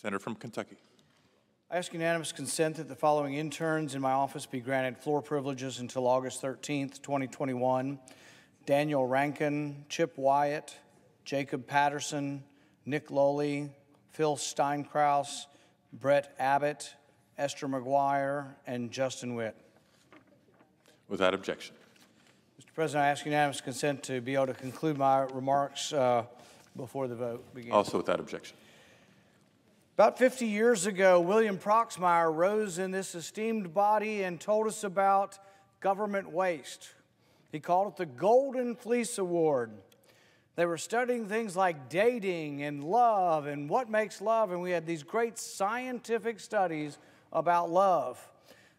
Senator from Kentucky. I ask unanimous consent that the following interns in my office be granted floor privileges until August 13th, 2021. Daniel Rankin, Chip Wyatt, Jacob Patterson, Nick Lowley, Phil Steinkraus, Brett Abbott, Esther McGuire, and Justin Witt. Without objection. Mr. President, I ask unanimous consent to be able to conclude my remarks before the vote begins. Also without objection. About 50 years ago, William Proxmire rose in this esteemed body and told us about government waste. He called it the Golden Fleece Award. They were studying things like dating and love and what makes love, and we had these great scientific studies about love.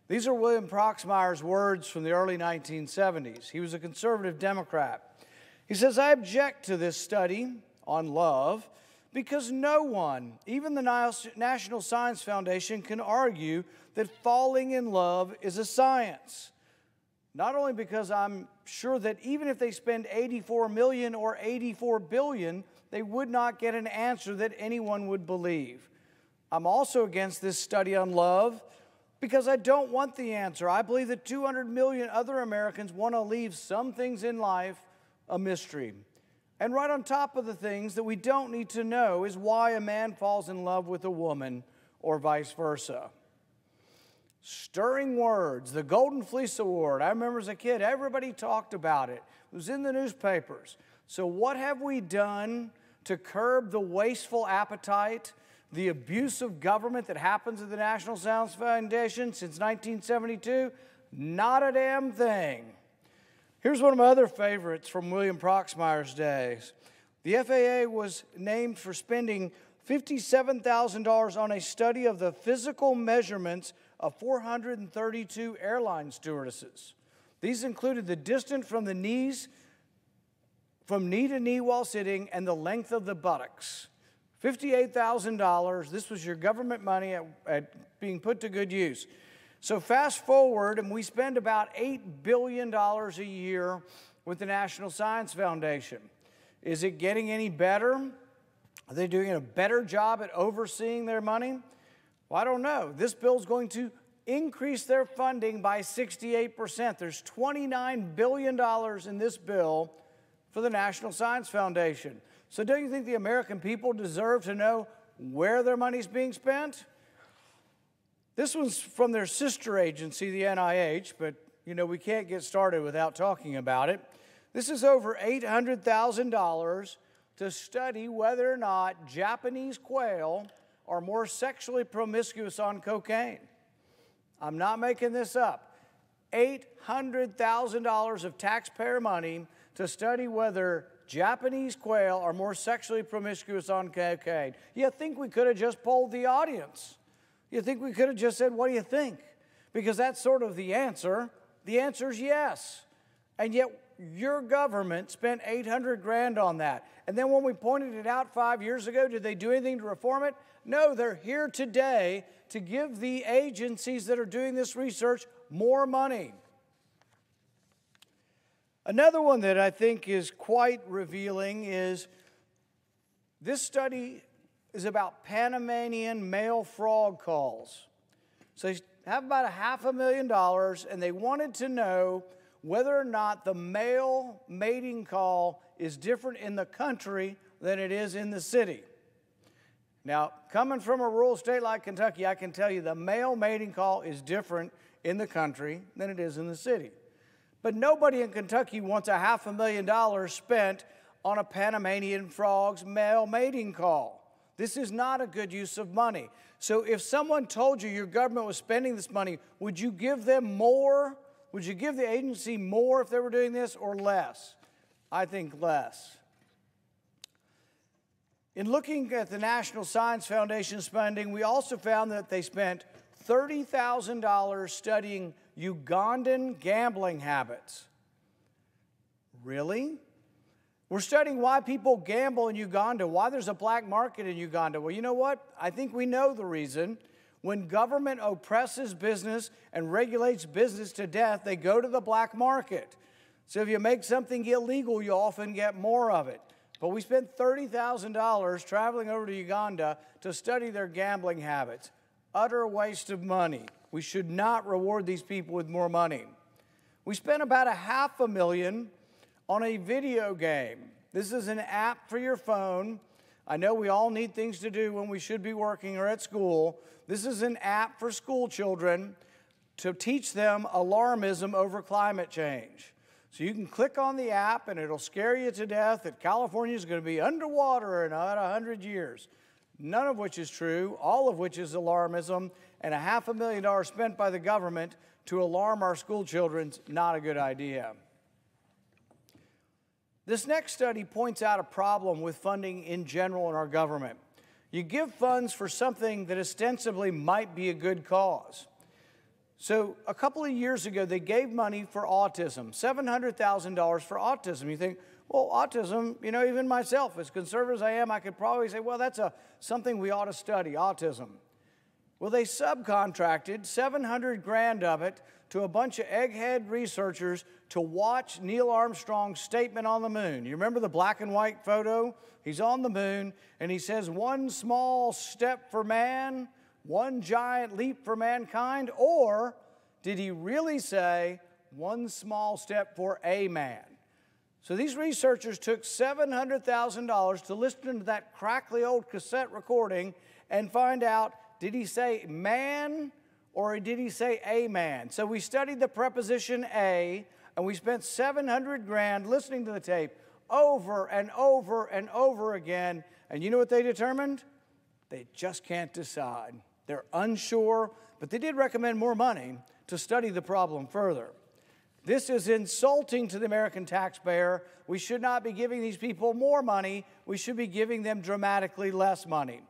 These are William Proxmire's words from the early 1970s. He was a conservative Democrat. He says, "I object to this study on love because no one, even the National Science Foundation, can argue that falling in love is a science. Not only because I'm sure that even if they spend 84 million or 84 billion, they would not get an answer that anyone would believe. I'm also against this study on love because I don't want the answer. I believe that 200 million other Americans want to leave some things in life a mystery. And right on top of the things that we don't need to know is why a man falls in love with a woman or vice versa." Stirring words, the Golden Fleece Award. I remember as a kid, everybody talked about it. It was in the newspapers. So what have we done to curb the wasteful appetite, the abuse of government that happens at the National Science Foundation since 1972? Not a damn thing. Here's one of my other favorites from William Proxmire's days. The FAA was named for spending $57,000 on a study of the physical measurements of 432 airline stewardesses. These included the distance from the knees, from knee to knee while sitting, and the length of the buttocks. $58,000. This was your government money at being put to good use. So fast forward, and we spend about $8 billion a year with the National Science Foundation. Is it getting any better? Are they doing a better job at overseeing their money? Well, I don't know. This bill is going to increase their funding by 68%. There's $29 billion in this bill for the National Science Foundation. So don't you think the American people deserve to know where their money's being spent? This one's from their sister agency, the NIH, but you know, we can't get started without talking about it. This is over $800,000 to study whether or not Japanese quail are more sexually promiscuous on cocaine. I'm not making this up. $800,000 of taxpayer money to study whether Japanese quail are more sexually promiscuous on cocaine. You think we could have just polled the audience? You think we could have just said, what do you think? Because that's sort of the answer. The answer is yes. And yet your government spent $800 grand on that. And then when we pointed it out 5 years ago, did they do anything to reform it? No, they're here today to give the agencies that are doing this research more money. Another one that I think is quite revealing is this study is about Panamanian male frog calls. So they have about $500,000, and they wanted to know whether or not the male mating call is different in the country than it is in the city. Now, coming from a rural state like Kentucky, I can tell you the male mating call is different in the country than it is in the city. But nobody in Kentucky wants $500,000 spent on a Panamanian frog's male mating call. This is not a good use of money. So if someone told you your government was spending this money, would you give them more? Would you give the agency more if they were doing this or less? I think less. In looking at the National Science Foundation spending, we also found that they spent $30,000 studying Ugandan gambling habits. Really? We're studying why people gamble in Uganda, why there's a black market in Uganda. Well, you know what? I think we know the reason. When government oppresses business and regulates business to death, they go to the black market. So if you make something illegal, you often get more of it. But we spent $30,000 traveling over to Uganda to study their gambling habits. Utter waste of money. We should not reward these people with more money. We spent about $500,000 on a video game. This is an app for your phone. I know we all need things to do when we should be working or at school. This is an app for school children to teach them alarmism over climate change. So you can click on the app and it'll scare you to death that California is going to be underwater in about 100 years. None of which is true, all of which is alarmism, and $500,000 spent by the government to alarm our school children's not a good idea. This next study points out a problem with funding in general in our government. You give funds for something that ostensibly might be a good cause. So a couple of years ago, they gave money for autism, $700,000 for autism. You think, well, autism, you know, even myself, as conservative as I am, I could probably say, well, that's something we ought to study, autism. Well, they subcontracted $700,000 of it to a bunch of egghead researchers to watch Neil Armstrong's statement on the moon. You remember the black and white photo? He's on the moon, and he says, one small step for man, one giant leap for mankind, or did he really say one small step for a man? So these researchers took $700,000 to listen to that crackly old cassette recording and find out, did he say man or did he say a man? So we studied the preposition a, and we spent $700,000 listening to the tape over and over and over again. And you know what they determined? They just can't decide. They're unsure, but they did recommend more money to study the problem further. This is insulting to the American taxpayer. We should not be giving these people more money. We should be giving them dramatically less money.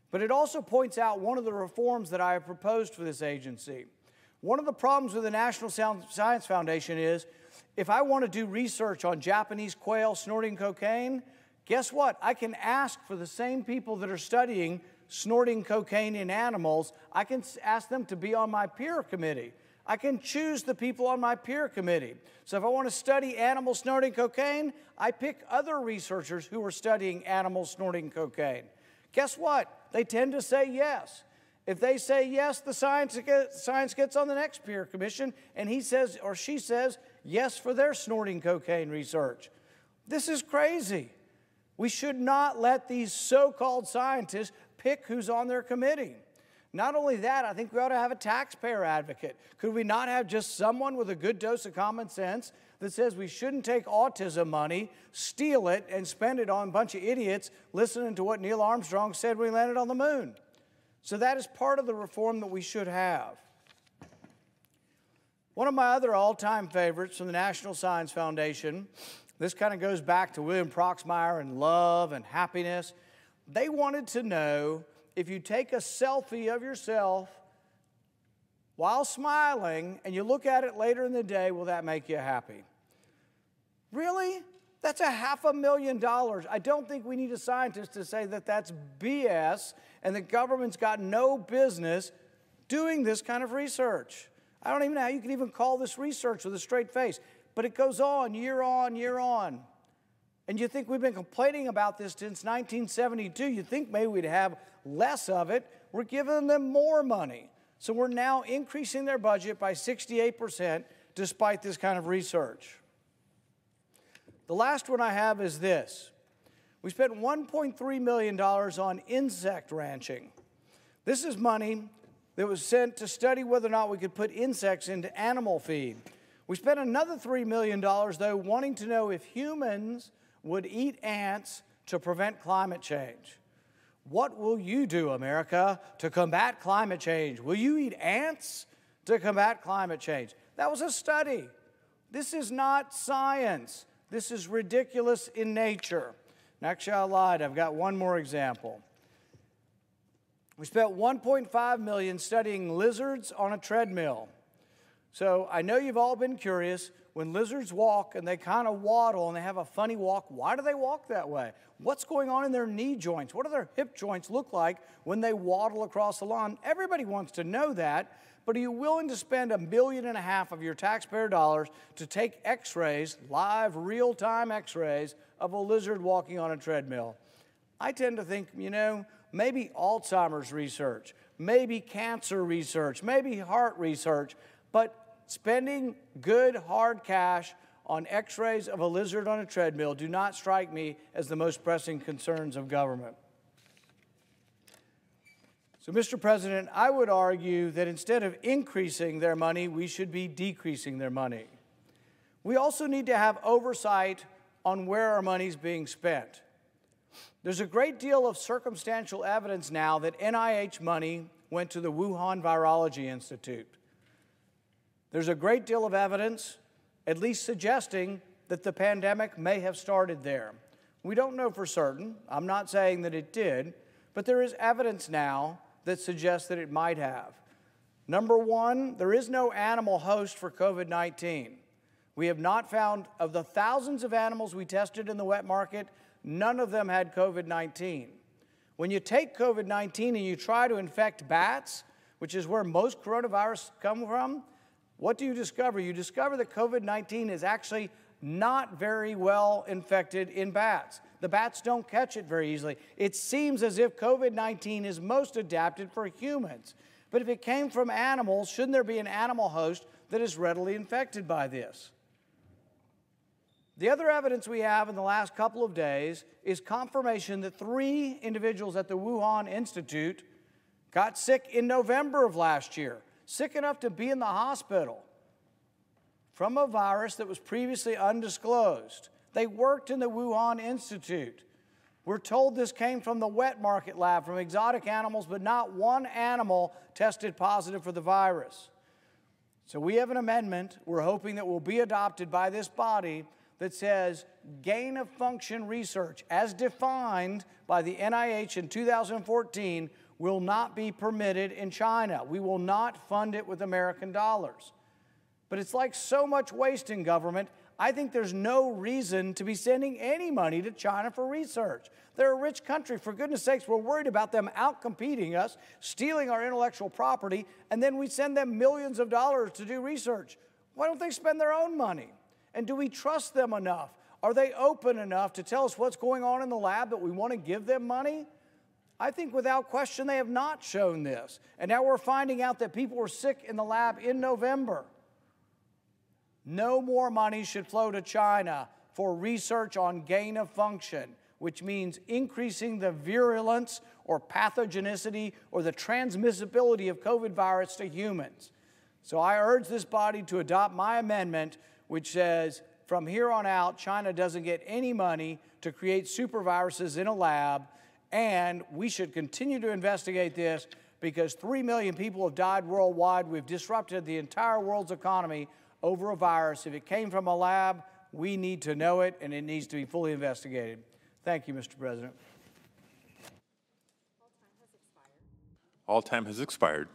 But it also points out one of the reforms that I have proposed for this agency. One of the problems with the National Science Foundation is if I want to do research on Japanese quail snorting cocaine, guess what? I can ask for the same people that are studying snorting cocaine in animals. I can ask them to be on my peer committee. I can choose the people on my peer committee. So if I want to study animals snorting cocaine, I pick other researchers who are studying animals snorting cocaine. Guess what? They tend to say yes. If they say yes, the science gets on the next peer commission, and he says or she says yes for their snorting cocaine research. This is crazy. We should not let these so-called scientists pick who's on their committee. Not only that, I think we ought to have a taxpayer advocate. Could we not have just someone with a good dose of common sense that says we shouldn't take autism money, steal it, and spend it on a bunch of idiots listening to what Neil Armstrong said when he landed on the moon? So that is part of the reform that we should have. One of my other all-time favorites from the National Science Foundation, this kind of goes back to William Proxmire and love and happiness. They wanted to know if you take a selfie of yourself while smiling and you look at it later in the day, will that make you happy? Really? That's $500,000. I don't think we need a scientist to say that that's BS and the government's got no business doing this kind of research. I don't even know how you can even call this research with a straight face, but it goes on, year on, year on. And you think we've been complaining about this since 1972. You think maybe we'd have less of it. We're giving them more money. So we're now increasing their budget by 68% despite this kind of research. The last one I have is this. We spent $1.3 million on insect ranching. This is money that was sent to study whether or not we could put insects into animal feed. We spent another $3 million, though, wanting to know if humans would eat ants to prevent climate change. What will you do, America, to combat climate change? Will you eat ants to combat climate change? That was a study. This is not science. This is ridiculous in nature. And actually, I lied. I've got one more example. We spent $1.5 million studying lizards on a treadmill. So I know you've all been curious. When lizards walk and they kind of waddle and they have a funny walk, why do they walk that way? What's going on in their knee joints? What do their hip joints look like when they waddle across the lawn? Everybody wants to know that, but are you willing to spend $1.5 million of your taxpayer dollars to take x-rays, live, real-time x-rays of a lizard walking on a treadmill? I tend to think, maybe Alzheimer's research, maybe cancer research, maybe heart research, but spending good, hard cash on x-rays of a lizard on a treadmill do not strike me as the most pressing concerns of government. So, Mr. President, I would argue that instead of increasing their money, we should be decreasing their money. We also need to have oversight on where our money is being spent. There's a great deal of circumstantial evidence now that NIH money went to the Wuhan Virology Institute. There's a great deal of evidence, at least suggesting that the pandemic may have started there. We don't know for certain. I'm not saying that it did, but there is evidence now that suggests that it might have. Number one, there is no animal host for COVID-19. We have not found, of the thousands of animals we tested in the wet market, none of them had COVID-19. When you take COVID-19 and you try to infect bats, which is where most coronavirus come from, what do you discover? You discover that COVID-19 is actually not very well infected in bats. The bats don't catch it very easily. It seems as if COVID-19 is most adapted for humans. But if it came from animals, shouldn't there be an animal host that is readily infected by this? The other evidence we have in the last couple of days is confirmation that 3 individuals at the Wuhan Institute got sick in November of last year, sick enough to be in the hospital from a virus that was previously undisclosed. They worked in the Wuhan Institute. We're told this came from the wet market lab, from exotic animals, but not one animal tested positive for the virus. So we have an amendment we're hoping that will be adopted by this body that says gain-of-function research, as defined by the NIH in 2014, will not be permitted in China. We will not fund it with American dollars. But it's like so much waste in government, I think there's no reason to be sending any money to China for research. They're a rich country. For goodness sakes, we're worried about them outcompeting us, stealing our intellectual property, and then we send them millions of dollars to do research. Why don't they spend their own money? And do we trust them enough? Are they open enough to tell us what's going on in the lab that we want to give them money? I think without question they have not shown this. And now we're finding out that people were sick in the lab in November. No more money should flow to China for research on gain of function, which means increasing the virulence or pathogenicity or the transmissibility of COVID virus to humans. So I urge this body to adopt my amendment, which says from here on out, China doesn't get any money to create superviruses in a lab, and we should continue to investigate this because 3 million people have died worldwide. We've disrupted the entire world's economy over a virus. If it came from a lab, we need to know it, and it needs to be fully investigated. Thank you, Mr. President. All time has expired.